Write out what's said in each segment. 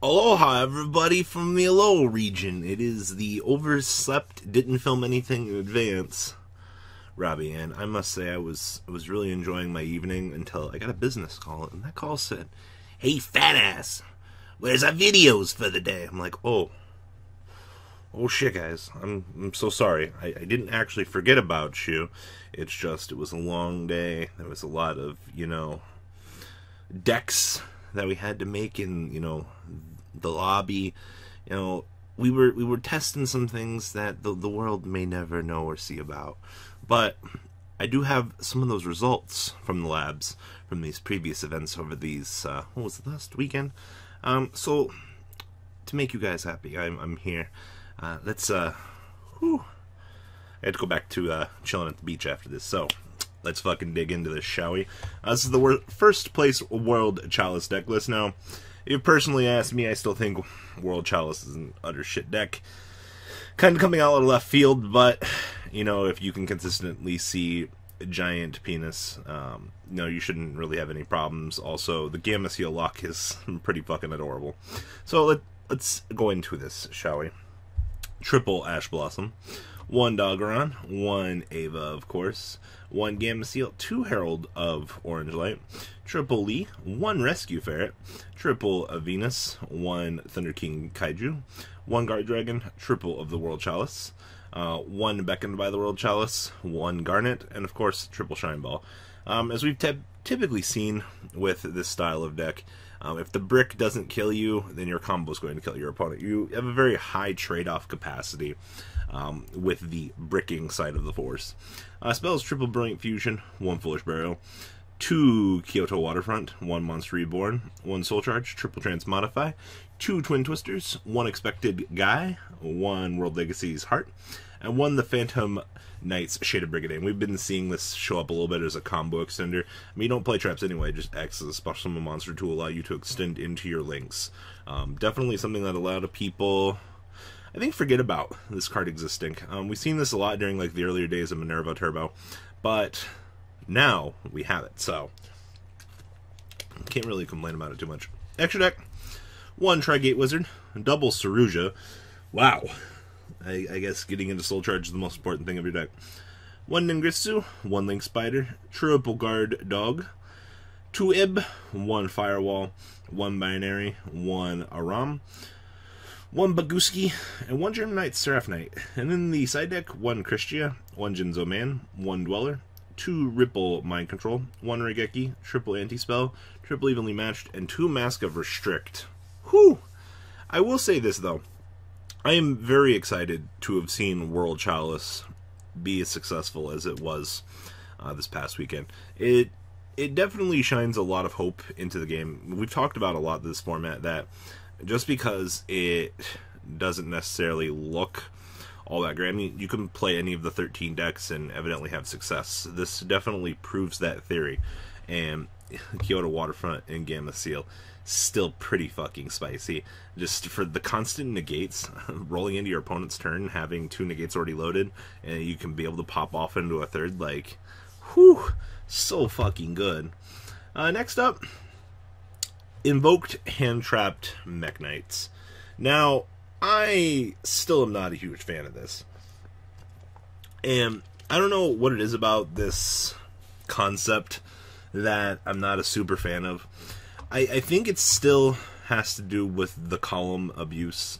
Aloha, everybody from the Aloha region. It is the overslept, didn't film anything in advance, Robbie, and I must say I was really enjoying my evening until I got a business call, and that call said, "Hey, fat ass, where's our videos for the day?" I'm like, oh shit, guys. I'm so sorry. I didn't actually forget about you. It's just it was a long day. There was a lot of decks that we had to make in the lobby. We were testing some things that the world may never know or see about, but I do have some of those results from the labs from these previous events over these what was it, last weekend. So to make you guys happy, I'm here. Let's I had to go back to chilling at the beach after this, so let's fucking dig into this, shall we? This is the first place World Chalice deck list. Now, if you personally asked me, I still think World Chalice is an utter shit deck. Kind of coming out of left field, but, if you can consistently see a giant penis, you shouldn't really have any problems. Also, the Gamma Seal lock is pretty fucking adorable. So let's go into this, shall we? Triple Ash Blossom, 1 Doggeron, 1 Ava, of course, 1 Gamma Seal, 2 Herald of Orange Light, triple Lee, 1 Rescue Ferret, triple Venus, 1 Thunder King Kaiju, 1 Guard Dragon, triple of the World Chalice, 1 Beckoned by the World Chalice, 1 Garnet, and of course triple Shine Ball. As we've typically seen with this style of deck, if the brick doesn't kill you, then your combo is going to kill your opponent. You have a very high trade-off capacity with the bricking side of the force. Spells: triple Brilliant Fusion, 1 Foolish Burial, 2 Kyoto Waterfront, 1 Monster Reborn, 1 Soul Charge, triple Transmodify, 2 Twin Twisters, 1 Expected Guy, 1 World Legacy's Heart, and 1 the Phantom Knights Shaded Brigade. We've been seeing this show up a little bit as a combo extender. I mean, you don't play traps anyway, it just acts as a special summon monster to allow you to extend into your links. Definitely something that a lot of people, I think, forget about this card existing. We've seen this a lot during the earlier days of Minerva Turbo, but now we have it, so can't really complain about it too much. Extra deck: 1 Trigate Wizard, double Saruja. Wow. I guess getting into Soul Charge is the most important thing of your deck. 1 Ningritsu, 1 Link Spider, triple Guard Dog, 2 Ib, 1 Firewall, 1 Binary, 1 Aram, 1 Baguski, and 1 German Knight Seraph Knight. And in the side deck, 1 Christia, 1 Jinzo Man, 1 Dweller, 2 Ripple Mind Control, 1 Regeki, triple Anti-Spell, triple Evenly Matched, and 2 Mask of Restrict. Whew! I will say this, though. I am very excited to have seen World Chalice be as successful as it was this past weekend. It definitely shines a lot of hope into the game. We've talked about a lot this format, that just because it doesn't necessarily look all that great, I mean, you can play any of the 13 decks and evidently have success. This definitely proves that theory. And Kyoto Waterfront and Gamma Seal, still pretty fucking spicy. Just for the constant negates, rolling into your opponent's turn, having 2 negates already loaded, and you can be able to pop off into a third, whew, so fucking good. Next up, Invoked Hand-Trapped Mech Knights. Now, I still am not a huge fan of this. And I don't know what it is about this concept that I'm not a super fan of. I think it still has to do with the column abuse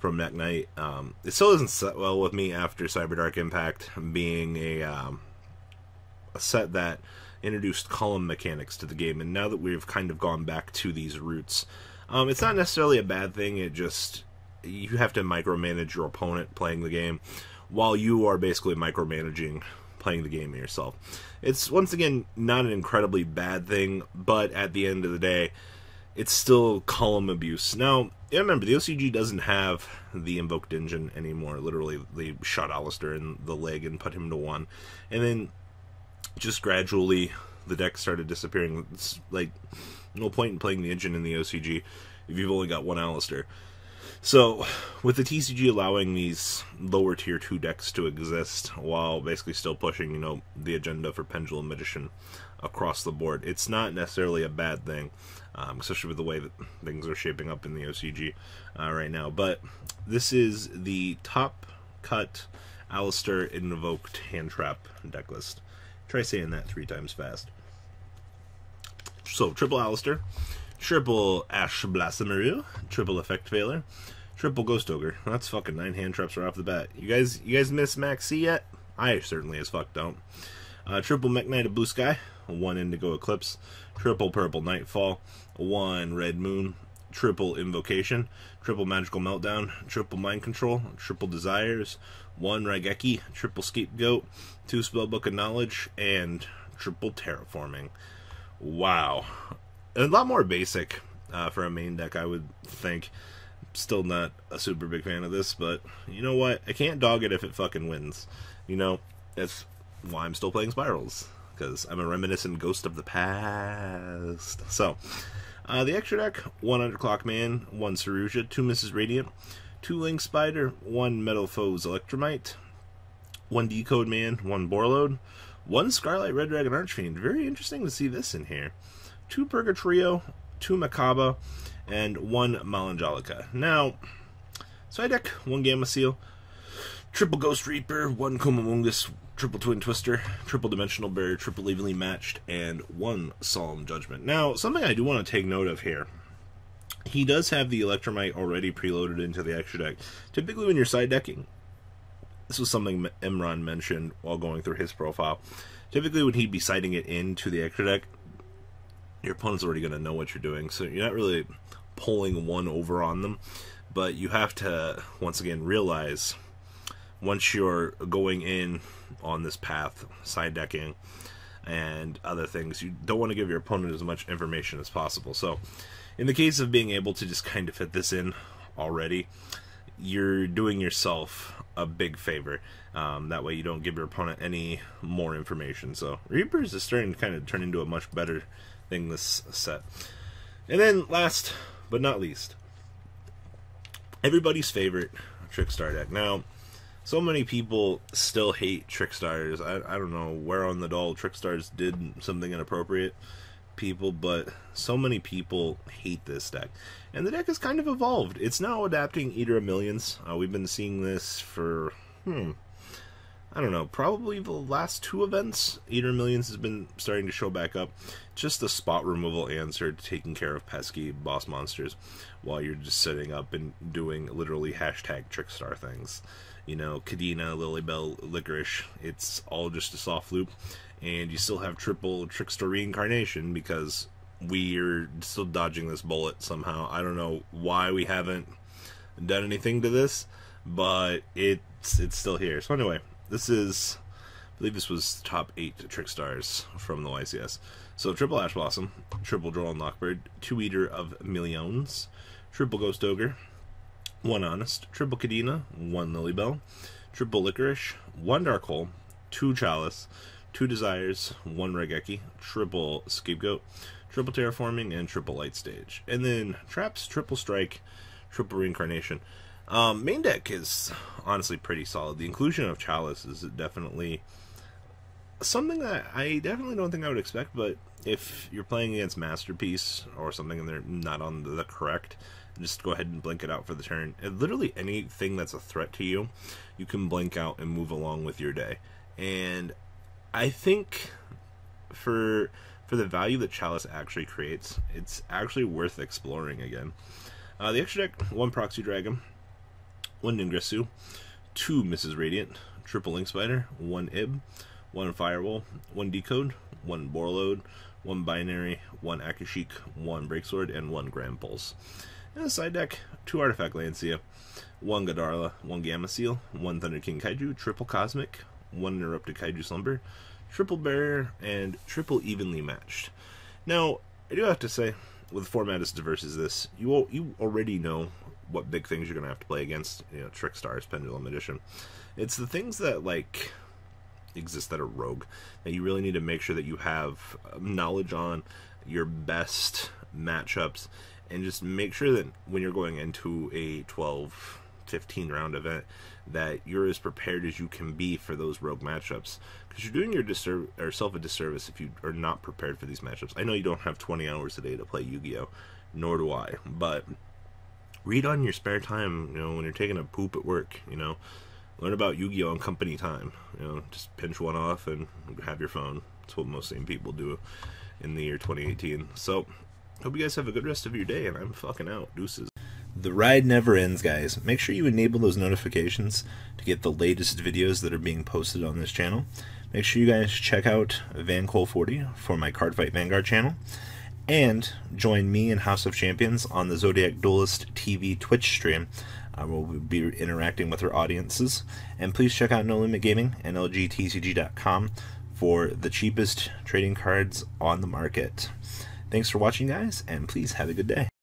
from Mech Knight. It still doesn't set well with me after Cyberdark Impact being a set that introduced column mechanics to the game, and now that we've kind of gone back to these roots, it's not necessarily a bad thing. It just, you have to micromanage your opponent playing the game while you are basically micromanaging playing the game yourself. It's, once again, not an incredibly bad thing, but at the end of the day, it's still column abuse. Now, remember, the OCG doesn't have the Invoked engine anymore. Literally, they shot Alistair in the leg and put him to 1. And then, just gradually, the deck started disappearing. It's no point in playing the engine in the OCG if you've only got 1 Alistair. So, with the TCG allowing these lower tier 2 decks to exist, while basically still pushing, the agenda for Pendulum Magician across the board, it's not necessarily a bad thing. especially with the way that things are shaping up in the OCG right now. But this is the top cut Alistair Invoked hand trap deck list. Try saying that 3 times fast. So, triple Alistair, triple Ash Blastomeroo, triple Effect Veiler, triple Ghost Ogre. That's fucking 9 hand traps right off the bat. You guys miss Max C yet? I certainly as fuck don't. Triple Mech Knight of Blue Sky, 1 Indigo Eclipse, triple Purple Nightfall, 1 Red Moon, triple Invocation, triple Magical Meltdown, triple Mind Control, triple Desires, 1 Raigeki, triple Scapegoat, 2 Spellbook of Knowledge, and triple Terraforming. Wow. A lot more basic for a main deck, I would think. Still not a super big fan of this, but you know what? I can't dog it if it fucking wins. You know, that's why I'm still playing Spirals, because I'm a reminiscent ghost of the past. So, the extra deck, 1 Underclock Man, 1 Saruja, 2 Mrs. Radiant, 2 Link Spider, 1 Metal Foes Electromite, 1 Decode Man, 1 Borload, 1 Scarlet Red Dragon Archfiend. Very interesting to see this in here. 2 Purgatrio, 2 Makaba, and 1 Malangelica. Now, side deck, 1 Gamma Seal, triple Ghost Reaper, 1 Kumamungus, triple Twin Twister, triple Dimensional Barrier, triple Evenly Matched, and 1 Solemn Judgment. Now, something I do want to take note of here. He does have the Electromite already preloaded into the extra deck. Typically when you're side decking, this was something Imran mentioned while going through his profile. Typically when he'd be siding it into the extra deck, your opponent's already going to know what you're doing, so you're not really pulling one over on them. But you have to, once again, realize once you're going in on this path, side decking and other things, you don't want to give your opponent as much information as possible. So in the case of being able to just kind of fit this in already, you're doing yourself a big favor. That way you don't give your opponent any more information. So Reapers is starting to kind of turn into a much better thing this set. And then last but not least, everybody's favorite Trickstar deck. Now, so many people still hate Trickstars. I don't know where on the doll Trickstars did something inappropriate, people, but so many people hate this deck. And the deck has kind of evolved. It's now adapting Eater of Millions. We've been seeing this for, I don't know, probably the last 2 events. Eater of Millions has been starting to show back up. Just a spot removal answer to taking care of pesky boss monsters while you're just sitting up and doing literally hashtag Trickstar things. You know, Kadena, Lilybell, Licorice, it's all just a soft loop. And you still have triple Trickstar Reincarnation because we're still dodging this bullet somehow. I don't know why we haven't done anything to this, but it's still here. So anyway, this is, I believe this was top 8 Trickstars from the YCS. So triple Ash Blossom, triple Droll and Lockbird, 2 Eater of Millions, triple Ghost Ogre, 1 Honest, triple Kadena, 1 Lilybell, triple Licorice, 1 Dark Hole, 2 Chalice, 2 Desires, 1 Raigeki, triple Scapegoat, triple Terraforming, and triple Light Stage. And then Traps, triple Strike, triple Reincarnation. Main deck is honestly pretty solid. The inclusion of Chalice is definitely something that I definitely don't think I would expect, but if you're playing against Masterpiece or something and they're not on the correct, just go ahead and blink it out for the turn. And literally anything that's a threat to you, you can blink out and move along with your day. And I think for the value that Chalice actually creates, it's actually worth exploring again. The extra deck, 1 Proxy Dragon, 1 Ningresu, 2 Mrs. Radiant, triple Link Spider, 1 Ib, 1 Firewall, 1 Decode, 1 Borload, 1 Binary, 1 Akashic, 1 Breaksword, and 1 Grand Pulse. And the side deck, 2 Artifact Lancia, 1 Godarla, 1 Gamma Seal, 1 Thunder King Kaiju, triple Cosmic, 1 Interrupted Kaiju Slumber, triple Barrier, and triple Evenly Matched. Now, I do have to say, with a format as diverse as this, you already know what big things you're going to have to play against, you know, Trickstars, Pendulum Edition. It's the things that, like, exist that are rogue, that you really need to make sure that you have knowledge on, your best matchups, and just make sure that when you're going into a 12 15 round event, that you're as prepared as you can be for those rogue matchups, because you're doing yourself a disservice if you are not prepared for these matchups. I know you don't have 20 hours a day to play Yu-Gi-Oh, nor do I, but read on your spare time, you know, when you're taking a poop at work, you know, learn about Yu-Gi-Oh on company time, you know, just pinch one off and have your phone. That's what most sane people do in the year 2018. So hope you guys have a good rest of your day, and I'm fucking out. Deuces. The ride never ends, guys. Make sure you enable those notifications to get the latest videos that are being posted on this channel. Make sure you guys check out VanCole40 for my Cardfight Vanguard channel, and join me and House of Champions on the Zodiac Duelist TV Twitch stream. We'll be interacting with our audiences. And please check out No Limit Gaming and LGTCG.com for the cheapest trading cards on the market. Thanks for watching, guys, and please have a good day.